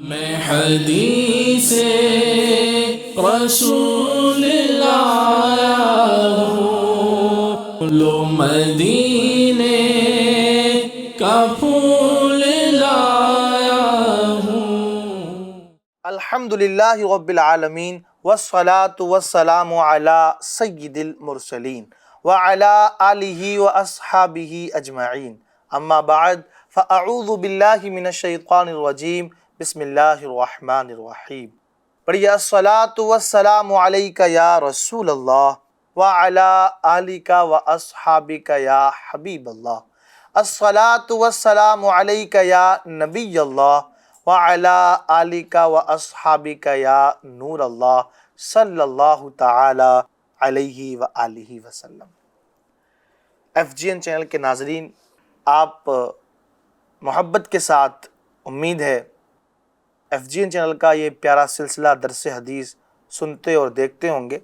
میں حدیث رسول لایا ہوں، لو مدینے کا پھول لایا ہوں۔ الحمدللہ رب العالمین والصلاة والسلام علی سید المرسلین وعلی آلہ واصحابہ اجمعین، اما بعد فاعوذ باللہ من الشیطان الرجیم، بسم اللہ الرحمن الرحیم۔ پڑھیے الصلاة والسلام علیکہ یا رسول اللہ وعلی آلہ واصحابہ یا حبیب اللہ، الصلاة والسلام علیکہ یا نبی اللہ وعلی آلہ واصحابہ یا نور اللہ صلی اللہ تعالی علیہ وآلہ وسلم۔ FGN چینل کے ناظرین، آپ محبت کے ساتھ امید ہے FGN چینل کا یہ پیارا سلسلہ درس حدیث سنتے اور دیکھتے ہوں گے۔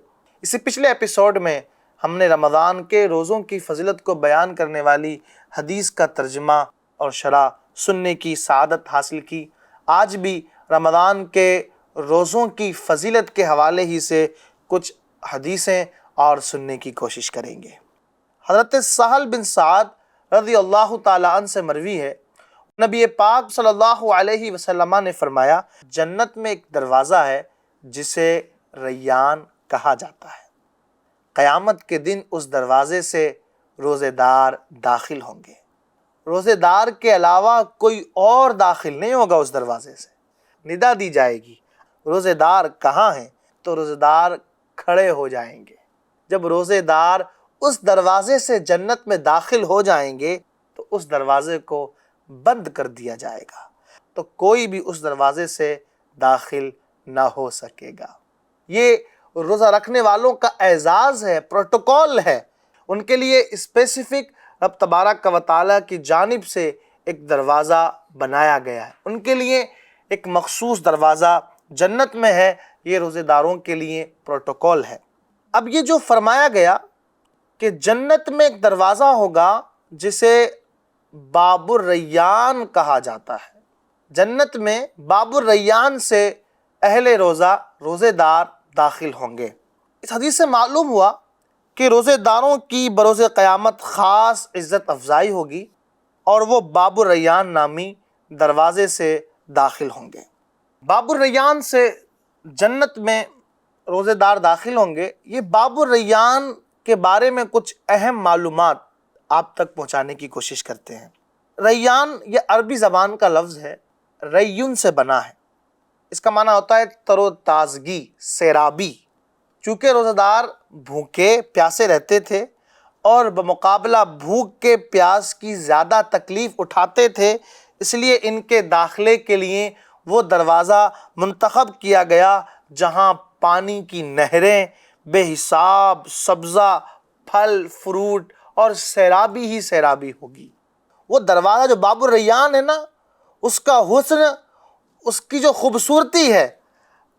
اس سے پچھلے ایپیسوڈ میں ہم نے رمضان کے روزوں کی فضیلت کو بیان کرنے والی حدیث کا ترجمہ اور شرح سننے کی سعادت حاصل کی۔ آج بھی رمضان کے روزوں کی فضیلت کے حوالے ہی سے کچھ حدیثیں اور سننے کی کوشش کریں گے۔ حضرت سہل بن سعد رضی اللہ تعالی عنہ سے مروی ہے، نبی پاک صلی اللہ علیہ وسلم نے فرمایا، جنت میں ایک دروازہ ہے جسے ریان کہا جاتا ہے۔ قیامت کے دن اس دروازے سے روزے دار داخل ہوں گے۔ روزے دار کے علاوہ کوئی اور داخل نہیں ہوگا اس دروازے سے۔ ندا دی جائے گی، روزے دار کہاں ہیں؟ تو روزے دار کھڑے ہو جائیں گے۔ جب روزے دار اس دروازے سے جنت میں داخل ہو جائیں گے تو اس دروازے کو بند کر دیا جائے گا، تو کوئی بھی اس دروازے سے داخل نہ ہو سکے گا۔ یہ روزہ رکھنے والوں کا اعزاز ہے، پروٹوکول ہے۔ ان کے لیے اسپیسیفک رب تبارک و تعالیٰ کی جانب سے ایک دروازہ بنایا گیا ہے، ان کے لیے ایک مخصوص دروازہ جنت میں ہے۔ یہ روزے داروں کے لیے پروٹوکول ہے۔ اب یہ جو فرمایا گیا کہ جنت میں ایک دروازہ ہوگا جسے باب الریان کہا جاتا ہے۔ جنت میں باب الریان سے اہل روزہ، روزے دار داخل ہوں گے۔ اس حدیث سے معلوم ہوا کہ روزے داروں کی بروز قیامت خاص عزت افزائی ہوگی اور وہ باب الریان نامی دروازے سے داخل ہوں گے۔ باب الریان سے جنت میں روزے دار داخل ہوں گے۔ یہ باب الریان کے بارے میں کچھ اہم معلومات آپ تک پہنچانے کی کوشش کرتے ہیں۔ ریان یہ عربی زبان کا لفظ ہے، ریون سے بنا ہے۔ اس کا معنی ہوتا ہے تر و تازگی، سیرابی۔ چونکہ روزہ دار بھوکے پیاسے رہتے تھے اور بمقابلہ بھوک کے پیاس کی زیادہ تکلیف اٹھاتے تھے، اس لیے ان کے داخلے کے لیے وہ دروازہ منتخب کیا گیا جہاں پانی کی نہریں، بے حساب سبزہ، پھل فروٹ اور سیرابی ہی سیرابی ہوگی۔ وہ دروازہ جو باب الریان ہے نا، اس کا حسن، اس کی جو خوبصورتی ہے،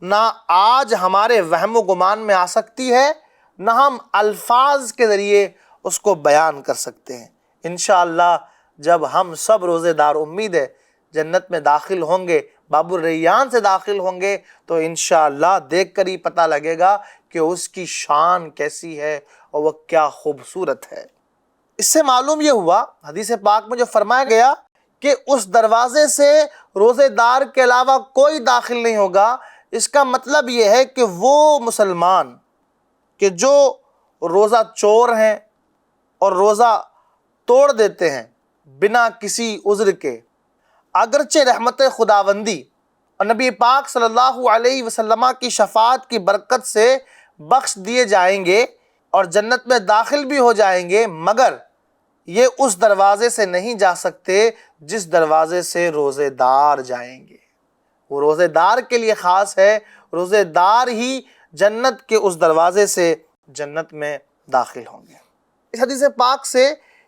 نہ آج ہمارے وہم و گمان میں آ سکتی ہے، نہ ہم الفاظ کے ذریعے اس کو بیان کر سکتے ہیں۔ انشاءاللہ جب ہم سب روزے دار امید ہے جنت میں داخل ہوں گے، باب الریان سے داخل ہوں گے، تو انشاءاللہ دیکھ کر ہی پتہ لگے گا کہ اس کی شان کیسی ہے اور وہ کیا خوبصورت ہے۔ اس سے معلوم یہ ہوا، حدیث پاک میں جو فرمایا گیا کہ اس دروازے سے روزے دار کے علاوہ کوئی داخل نہیں ہوگا، اس کا مطلب یہ ہے کہ وہ مسلمان کہ جو روزہ چور ہیں اور روزہ توڑ دیتے ہیں بنا کسی عذر کے، اگرچہ رحمت خداوندی اور نبی پاک صلی اللہ علیہ وسلم کی شفاعت کی برکت سے بخش دیے جائیں گے اور جنت میں داخل بھی ہو جائیں گے، مگر یہ اس دروازے سے نہیں جا سکتے جس دروازے سے روزے دار جائیں گے۔ وہ روزے دار کے لیے خاص ہے، روزے دار ہی جنت کے اس دروازے سے جنت میں داخل ہوں گے۔ اس حدیث پاک سے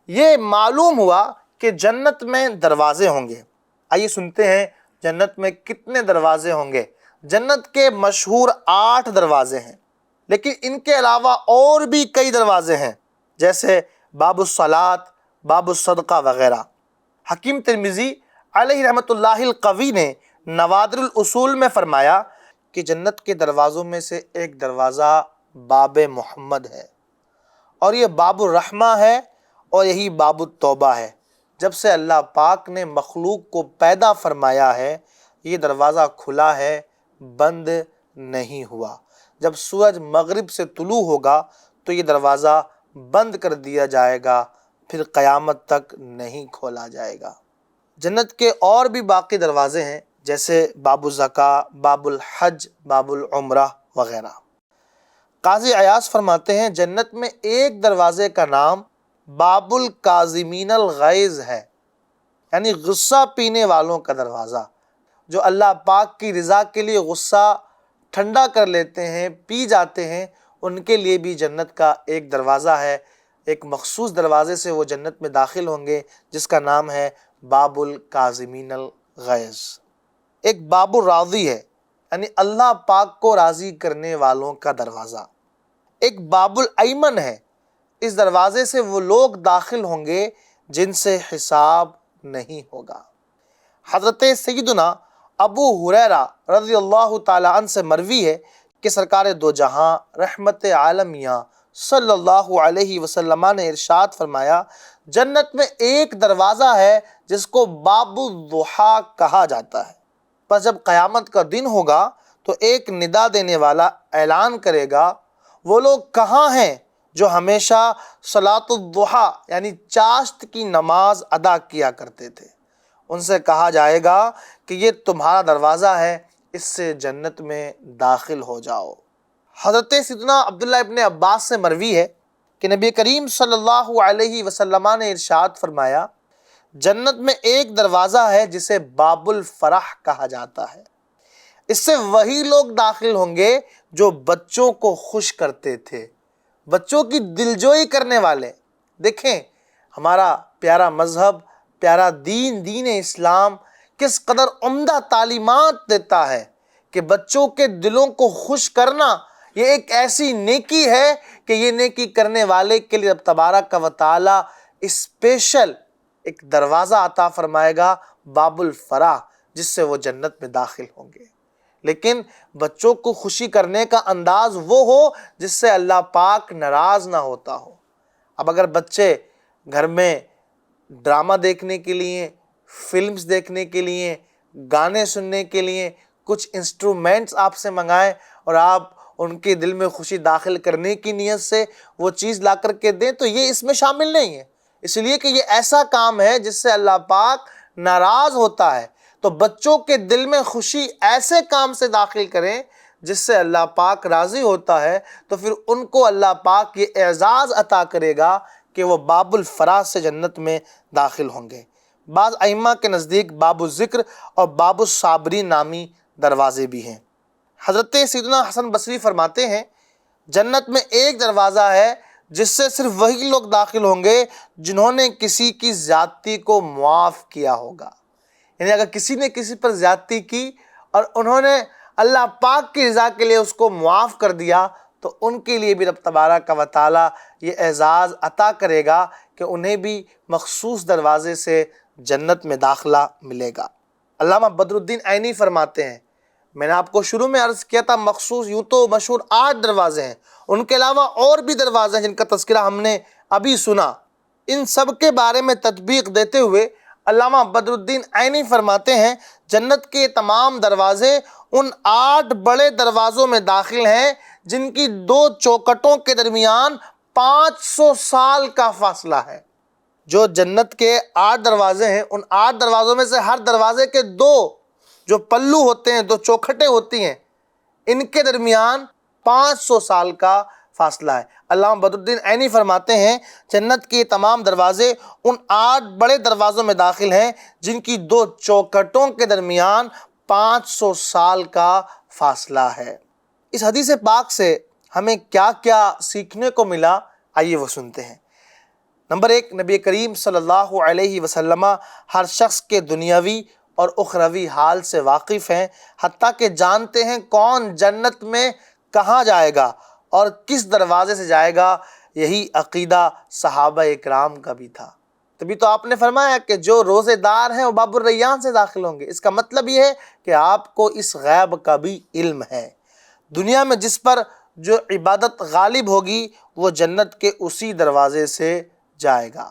یہ معلوم ہوا کہ جنت میں دروازے ہوں گے۔ آئیے سنتے ہیں جنت میں کتنے دروازے ہوں گے۔ جنت کے مشہور 8 دروازے ہیں، لیکن ان کے علاوہ اور بھی کئی دروازے ہیں، جیسے باب الصلاۃ، باب الصدقہ وغیرہ۔ حکیم ترمذی علیہ رحمۃ اللہ القوی نے نوادر الاصول میں فرمایا کہ جنت کے دروازوں میں سے ایک دروازہ باب محمد ہے، اور یہ باب الرحمہ ہے، اور یہی باب التوبہ ہے۔ جب سے اللہ پاک نے مخلوق کو پیدا فرمایا ہے یہ دروازہ کھلا ہے، بند نہیں ہوا۔ جب سورج مغرب سے طلوع ہوگا تو یہ دروازہ بند کر دیا جائے گا، پھر قیامت تک نہیں کھولا جائے گا۔ جنت کے اور بھی باقی دروازے ہیں، جیسے باب الزکاة، باب الحج، باب العمرہ وغیرہ۔ قاضی عیاض فرماتے ہیں جنت میں ایک دروازے کا نام باب الکاظمین الغیظ ہے، یعنی غصہ پینے والوں کا دروازہ، جو اللہ پاک کی رضا کے لیے غصہ ٹھنڈا کر لیتے ہیں، پی جاتے ہیں، ان کے لیے بھی جنت کا ایک دروازہ ہے۔ ایک مخصوص دروازے سے وہ جنت میں داخل ہوں گے جس کا نام ہے باب الکاظمین الغیظ۔ ایک باب الراضی ہے، یعنی اللہ پاک کو راضی کرنے والوں کا دروازہ۔ ایک باب الایمن ہے، اس دروازے سے وہ لوگ داخل ہوں گے جن سے حساب نہیں ہوگا۔ حضرت سیدنا ابو ہریرہ رضی اللہ تعالی عنہ سے مروی ہے کہ سرکار دو جہاں رحمت عالمیہ صلی اللہ علیہ وسلم نے ارشاد فرمایا جنت میں ایک دروازہ ہے جس کو باب الضحیٰ کہا جاتا ہے۔ پس جب قیامت کا دن ہوگا تو ایک ندا دینے والا اعلان کرے گا، وہ لوگ کہاں ہیں جو ہمیشہ صلاۃ الضحیٰ یعنی چاشت کی نماز ادا کیا کرتے تھے؟ ان سے کہا جائے گا کہ یہ تمہارا دروازہ ہے، اس سے جنت میں داخل ہو جاؤ۔ حضرت سیدنا عبداللہ ابن عباس سے مروی ہے کہ نبی کریم صلی اللہ علیہ وسلم نے ارشاد فرمایا جنت میں ایک دروازہ ہے جسے باب الفرح کہا جاتا ہے، اس سے وہی لوگ داخل ہوں گے جو بچوں کو خوش کرتے تھے، بچوں کی دلجوئی کرنے والے۔ دیکھیں ہمارا پیارا مذہب، پیارا دین اسلام کس قدر عمدہ تعلیمات دیتا ہے کہ بچوں کے دلوں کو خوش کرنا یہ ایک ایسی نیکی ہے کہ یہ نیکی کرنے والے کے لیے رب تبارک و تعالی اسپیشل ایک دروازہ عطا فرمائے گا، باب الفرح، جس سے وہ جنت میں داخل ہوں گے۔ لیکن بچوں کو خوشی کرنے کا انداز وہ ہو جس سے اللہ پاک ناراض نہ ہوتا ہو۔ اب اگر بچے گھر میں ڈرامہ دیکھنے کے لیے، فلمز دیکھنے کے لیے، گانے سننے کے لیے کچھ انسٹرومنٹس آپ سے منگائیں اور آپ ان کے دل میں خوشی داخل کرنے کی نیت سے وہ چیز لا کر کے دیں تو یہ اس میں شامل نہیں ہے، اس لیے کہ یہ ایسا کام ہے جس سے اللہ پاک ناراض ہوتا ہے۔ تو بچوں کے دل میں خوشی ایسے کام سے داخل کریں جس سے اللہ پاک راضی ہوتا ہے، تو پھر ان کو اللہ پاک یہ اعزاز عطا کرے گا کہ وہ باب الفرح سے جنت میں داخل ہوں گے۔ بعض ائمہ کے نزدیک باب الذکر اور باب الصابرین نامی دروازے بھی ہیں۔ حضرت سیدنا حسن بصری فرماتے ہیں جنت میں ایک دروازہ ہے جس سے صرف وہی لوگ داخل ہوں گے جنہوں نے کسی کی زیادتی کو معاف کیا ہوگا۔ یعنی اگر کسی نے کسی پر زیادتی کی اور انہوں نے اللہ پاک کی رضا کے لیے اس کو معاف کر دیا تو ان کے لیے بھی رب تبارک و تعالی یہ اعزاز عطا کرے گا کہ انہیں بھی مخصوص دروازے سے جنت میں داخلہ ملے گا۔ علامہ بدر الدین عینی فرماتے ہیں میں نے آپ کو شروع میں عرض کیا تھا مخصوص یوں تو مشہور 8 دروازے ہیں، ان کے علاوہ اور بھی دروازے ہیں جن کا تذکرہ ہم نے ابھی سنا۔ ان سب کے بارے میں تطبیق دیتے ہوئے علامہ بدر الدین عینی فرماتے ہیں جنت کے تمام دروازے ان 8 بڑے دروازوں میں داخل ہیں جن کی 2 چوکھٹوں کے درمیان 500 سال کا فاصلہ ہے۔ جو جنت کے 8 دروازے ہیں ان 8 دروازوں میں سے ہر دروازے کے 2 جو پلو ہوتے ہیں، 2 چوکھٹیں ہوتی ہیں، ان کے درمیان 500 سال کا فاصلہ ہے۔ علامہ بدر الدین عینی فرماتے ہیں جنت کے تمام دروازے ان 8 بڑے دروازوں میں داخل ہیں جن کی 2 چوکھٹوں کے درمیان 500 سال کا فاصلہ ہے۔ اس حدیث پاک سے ہمیں کیا کیا سیکھنے کو ملا، آئیے وہ سنتے ہیں۔ نمبر 1، نبی کریم صلی اللہ علیہ وسلم ہر شخص کے دنیاوی اور اخروی حال سے واقف ہیں، حتیٰ کہ جانتے ہیں کون جنت میں کہاں جائے گا اور کس دروازے سے جائے گا۔ یہی عقیدہ صحابہ اکرام کا بھی تھا۔ تبھی تو آپ نے فرمایا کہ جو روزے دار ہیں وہ باب الریان سے داخل ہوں گے۔ اس کا مطلب یہ ہے کہ آپ کو اس غیب کا بھی علم ہے۔ دنیا میں جس پر جو عبادت غالب ہوگی وہ جنت کے اسی دروازے سے جائے گا۔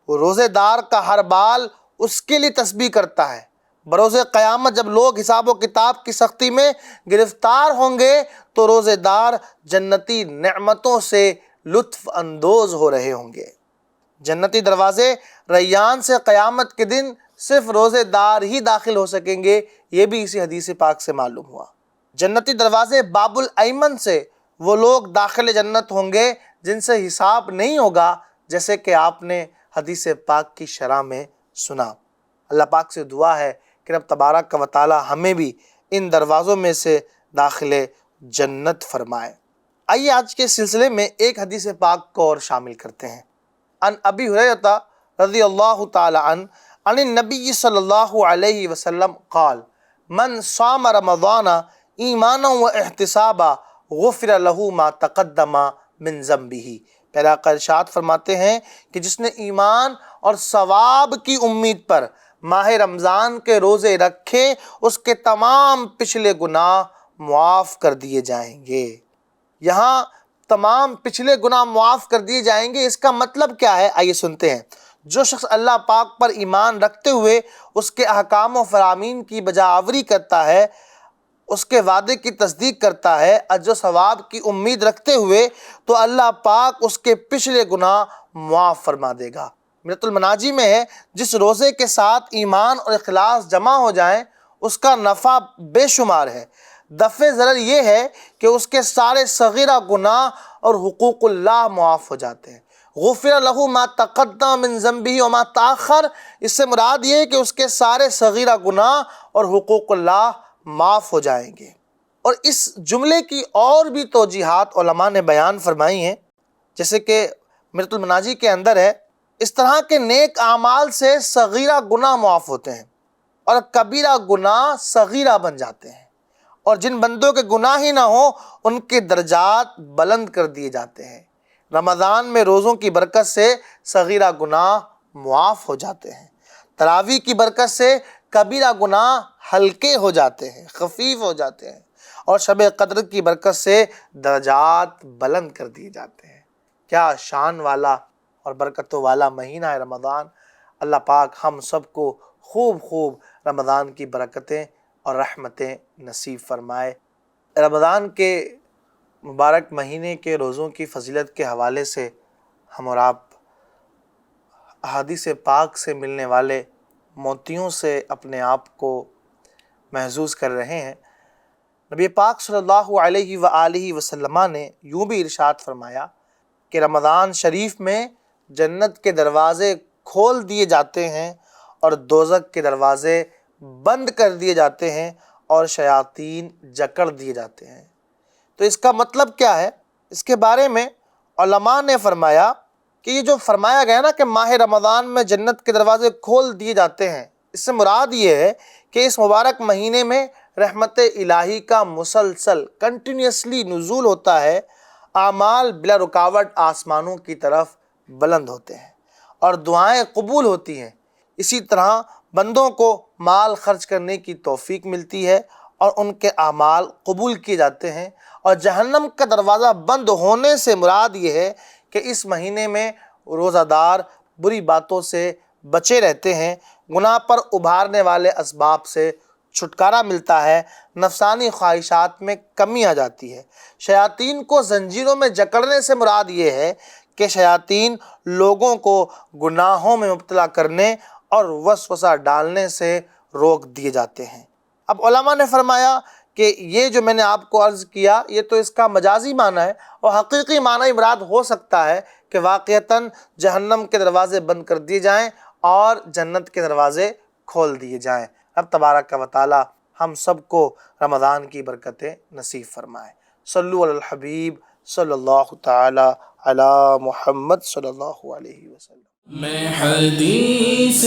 وہ روزے دار کا ہر بال اس کے لیے تسبیح کرتا ہے۔ بروز قیامت جب لوگ حساب و کتاب کی سختی میں گرفتار ہوں گے تو روزے دار جنتی نعمتوں سے لطف اندوز ہو رہے ہوں گے۔ جنتی دروازے ریان سے قیامت کے دن صرف روزے دار ہی داخل ہو سکیں گے، یہ بھی اسی حدیث پاک سے معلوم ہوا۔ جنتی دروازے باب الایمن سے وہ لوگ داخل جنت ہوں گے جن سے حساب نہیں ہوگا، جیسے کہ آپ نے حدیث پاک کی شرح میں سنا۔ اللہ پاک سے دعا ہے کہ رب تبارک و تعالی ہمیں بھی ان دروازوں میں سے داخل جنت فرمائے۔ آئیے آج کے سلسلے میں ایک حدیث پاک کو اور شامل کرتے ہیں۔ عن ابی ہریرہ رضی اللہ تعالی عنہ عن النبی صلی اللہ علیہ وسلم قال من صام رمضان ایمانا و احتسابا غفر له ما تقدم من ذنبہ۔ پہلا ارشاد فرماتے ہیں کہ جس نے ایمان اور ثواب کی امید پر ماہ رمضان کے روزے رکھے اس کے تمام پچھلے گناہ معاف کر دیے جائیں گے۔ یہاں تمام پچھلے گناہ معاف کر دیے جائیں گے، اس کا مطلب کیا ہے؟ آئیے سنتے ہیں۔ جو شخص اللہ پاک پر ایمان رکھتے ہوئے اس کے احکام و فرامین کی بجا آوری کرتا ہے، اس کے وعدے کی تصدیق کرتا ہے، اجر و ثواب کی امید رکھتے ہوئے، تو اللہ پاک اس کے پچھلے گناہ معاف فرما دے گا۔ منت المناجی میں ہے جس روزے کے ساتھ ایمان اور اخلاص جمع ہو جائیں اس کا نفع بے شمار ہے۔ دفع ضرر یہ ہے کہ اس کے سارے صغیرہ گناہ اور حقوق اللہ معاف ہو جاتے ہیں۔ غفر له ما تقدم من ذنبہ وما تاخر، اس سے مراد یہ ہے کہ اس کے سارے صغیرہ گناہ اور حقوق اللہ معاف ہو جائیں گے۔ اور اس جملے کی اور بھی توجیحات علماء نے بیان فرمائی ہیں، جیسے کہ منت المناجی کے اندر ہے، اس طرح کے نیک اعمال سے صغیرہ گناہ معاف ہوتے ہیں اور کبیرہ گناہ صغیرہ بن جاتے ہیں، اور جن بندوں کے گناہ ہی نہ ہوں ان کے درجات بلند کر دیے جاتے ہیں۔ رمضان میں روزوں کی برکت سے صغیرہ گناہ معاف ہو جاتے ہیں، تراویح کی برکت سے کبیرہ گناہ ہلکے ہو جاتے ہیں، خفیف ہو جاتے ہیں، اور شب قدر کی برکت سے درجات بلند کر دیے جاتے ہیں۔ کیا شان والا اور برکتوں والا مہینہ ہے رمضان۔ اللہ پاک ہم سب کو خوب خوب رمضان کی برکتیں اور رحمتیں نصیب فرمائے۔ رمضان کے مبارک مہینے کے روزوں کی فضیلت کے حوالے سے ہم اور آپ احادیث پاک سے ملنے والے موتیوں سے اپنے آپ کو محظوظ کر رہے ہیں۔ نبی پاک صلی اللہ علیہ وآلہ وسلم نے یوں بھی ارشاد فرمایا کہ رمضان شریف میں جنت کے دروازے کھول دیے جاتے ہیں اور دوزخ کے دروازے بند کر دیے جاتے ہیں اور شیاطین جکڑ دیے جاتے ہیں۔ تو اس کا مطلب کیا ہے؟ اس کے بارے میں علماء نے فرمایا کہ یہ جو فرمایا گیا نا کہ ماہ رمضان میں جنت کے دروازے کھول دیے جاتے ہیں، اس سے مراد یہ ہے کہ اس مبارک مہینے میں رحمت الہی کا مسلسل کنٹینیوسلی نزول ہوتا ہے، اعمال بلا رکاوٹ آسمانوں کی طرف بلند ہوتے ہیں اور دعائیں قبول ہوتی ہیں۔ اسی طرح بندوں کو مال خرچ کرنے کی توفیق ملتی ہے اور ان کے اعمال قبول کیے جاتے ہیں، اور جہنم کا دروازہ بند ہونے سے مراد یہ ہے کہ اس مہینے میں روزہ دار بری باتوں سے بچے رہتے ہیں، گناہ پر ابھارنے والے اسباب سے چھٹکارا ملتا ہے، نفسانی خواہشات میں کمی آ جاتی ہے۔ شیاطین کو زنجیروں میں جکڑنے سے مراد یہ ہے کہ شیاطین لوگوں کو گناہوں میں مبتلا کرنے اور وسوسہ ڈالنے سے روک دیے جاتے ہیں۔ اب علماء نے فرمایا کہ یہ جو میں نے آپ کو عرض کیا یہ تو اس کا مجازی معنی ہے، اور حقیقی معنی مراد ہو سکتا ہے کہ واقعتاً جہنم کے دروازے بند کر دیے جائیں اور جنت کے دروازے کھول دیے جائیں۔ اب تبارک و تعالی ہم سب کو رمضان کی برکتیں نصیب فرمائے۔ صلو علی الحبیب صلی اللہ تعالی علی محمد صلی اللہ علیہ وسلم۔ میں حدیث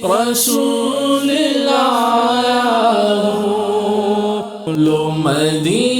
رسول لایا ہوں، لو مدینہ